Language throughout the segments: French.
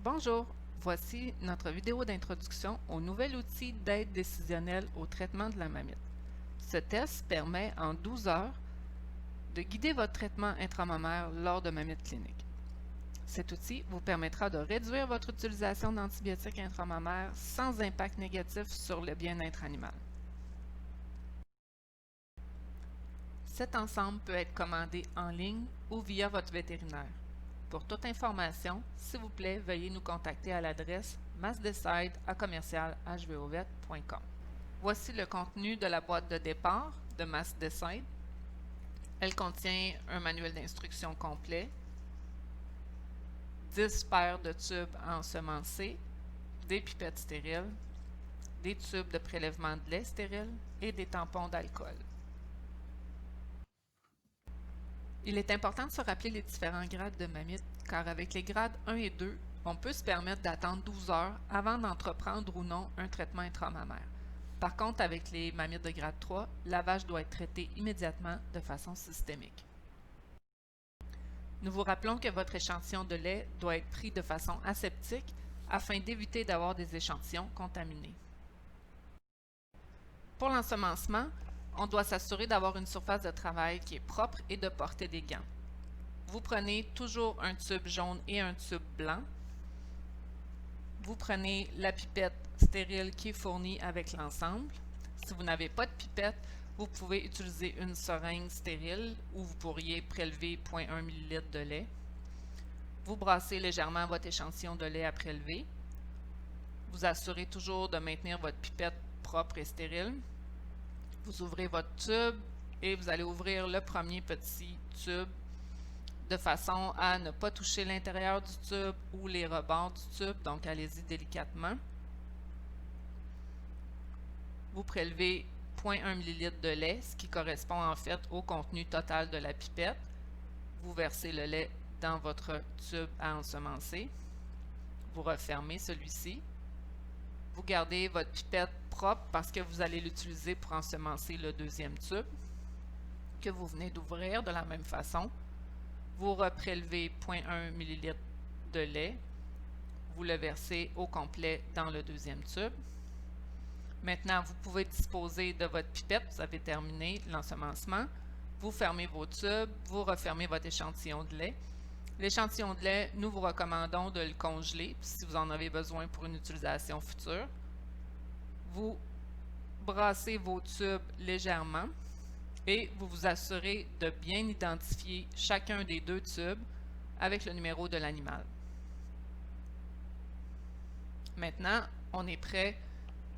Bonjour, voici notre vidéo d'introduction au nouvel outil d'aide décisionnelle au traitement de la mamite. Ce test permet en 12 heures de guider votre traitement intramammaire lors de mamite clinique. Cet outil vous permettra de réduire votre utilisation d'antibiotiques intramammaires sans impact négatif sur le bien-être animal. Cet ensemble peut être commandé en ligne ou via votre vétérinaire. Pour toute information, s'il vous plaît, veuillez nous contacter à l'adresse massdecide@hvovette.com. Voici le contenu de la boîte de départ de Massdecide. Elle contient un manuel d'instruction complet, 10 paires de tubes ensemencés, des pipettes stériles, des tubes de prélèvement de lait stérile et des tampons d'alcool. Il est important de se rappeler les différents grades de mamite, car avec les grades 1 et 2, on peut se permettre d'attendre 12 heures avant d'entreprendre ou non un traitement intramammaire. Par contre, avec les mamites de grade 3, la vache doit être traitée immédiatement de façon systémique. Nous vous rappelons que votre échantillon de lait doit être pris de façon aseptique afin d'éviter d'avoir des échantillons contaminés. Pour l'ensemencement, on doit s'assurer d'avoir une surface de travail qui est propre et de porter des gants. Vous prenez toujours un tube jaune et un tube blanc. Vous prenez la pipette stérile qui est fournie avec l'ensemble. Si vous n'avez pas de pipette, vous pouvez utiliser une seringue stérile où vous pourriez prélever 0,1 ml de lait. Vous brassez légèrement votre échantillon de lait à prélever. Vous assurez toujours de maintenir votre pipette propre et stérile. Vous ouvrez votre tube et vous allez ouvrir le premier petit tube de façon à ne pas toucher l'intérieur du tube ou les rebords du tube, donc allez-y délicatement. Vous prélevez 0,1 ml de lait, ce qui correspond en fait au contenu total de la pipette. Vous versez le lait dans votre tube à ensemencer. Vous refermez celui-ci. Vous gardez votre pipette propre parce que vous allez l'utiliser pour ensemencer le deuxième tube que vous venez d'ouvrir de la même façon. Vous reprélevez 0,1 ml de lait. Vous le versez au complet dans le deuxième tube. Maintenant, vous pouvez disposer de votre pipette. Vous avez terminé l'ensemencement. Vous fermez vos tubes. Vous refermez votre échantillon de lait. L'échantillon de lait, nous vous recommandons de le congeler si vous en avez besoin pour une utilisation future. Vous brassez vos tubes légèrement et vous vous assurez de bien identifier chacun des deux tubes avec le numéro de l'animal. Maintenant, on est prêt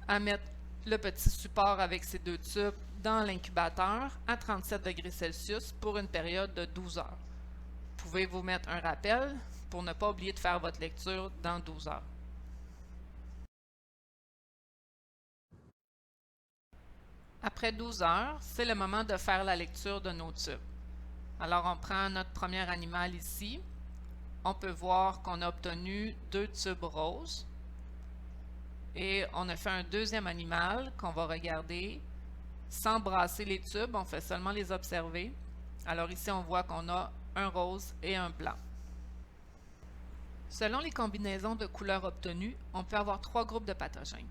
à mettre le petit support avec ces deux tubes dans l'incubateur à 37 degrés Celsius pour une période de 12 heures. Vous pouvez vous mettre un rappel pour ne pas oublier de faire votre lecture dans 12 heures. Après 12 heures, c'est le moment de faire la lecture de nos tubes. Alors, on prend notre premier animal ici. On peut voir qu'on a obtenu 2 tubes roses. Et on a fait un deuxième animal qu'on va regarder sans brasser les tubes. On fait seulement les observer. Alors ici, on voit qu'on a un rose et un blanc. Selon les combinaisons de couleurs obtenues, on peut avoir 3 groupes de pathogènes.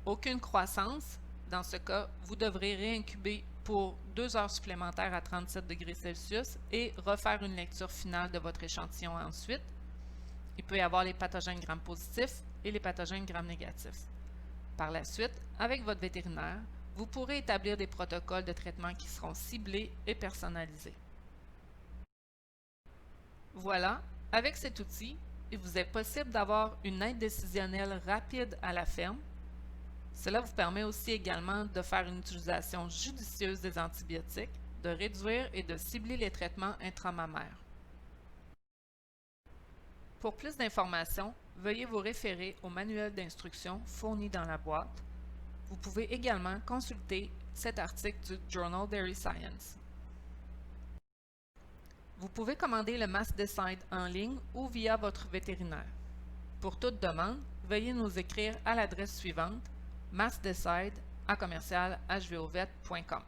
Aucune croissance. Dans ce cas, vous devrez réincuber pour 2 heures supplémentaires à 37 degrés Celsius et refaire une lecture finale de votre échantillon ensuite. Il peut y avoir les pathogènes gram-positifs et les pathogènes gram-négatifs. Par la suite, avec votre vétérinaire, vous pourrez établir des protocoles de traitement qui seront ciblés et personnalisés. Voilà, avec cet outil, il vous est possible d'avoir une aide décisionnelle rapide à la ferme. Cela vous permet aussi également de faire une utilisation judicieuse des antibiotiques, de réduire et de cibler les traitements intramammaires. Pour plus d'informations, veuillez vous référer au manuel d'instruction fourni dans la boîte. Vous pouvez également consulter cet article du Journal Dairy Science. Vous pouvez commander le Massdecide en ligne ou via votre vétérinaire. Pour toute demande, veuillez nous écrire à l'adresse suivante massdecide@hvovette.com.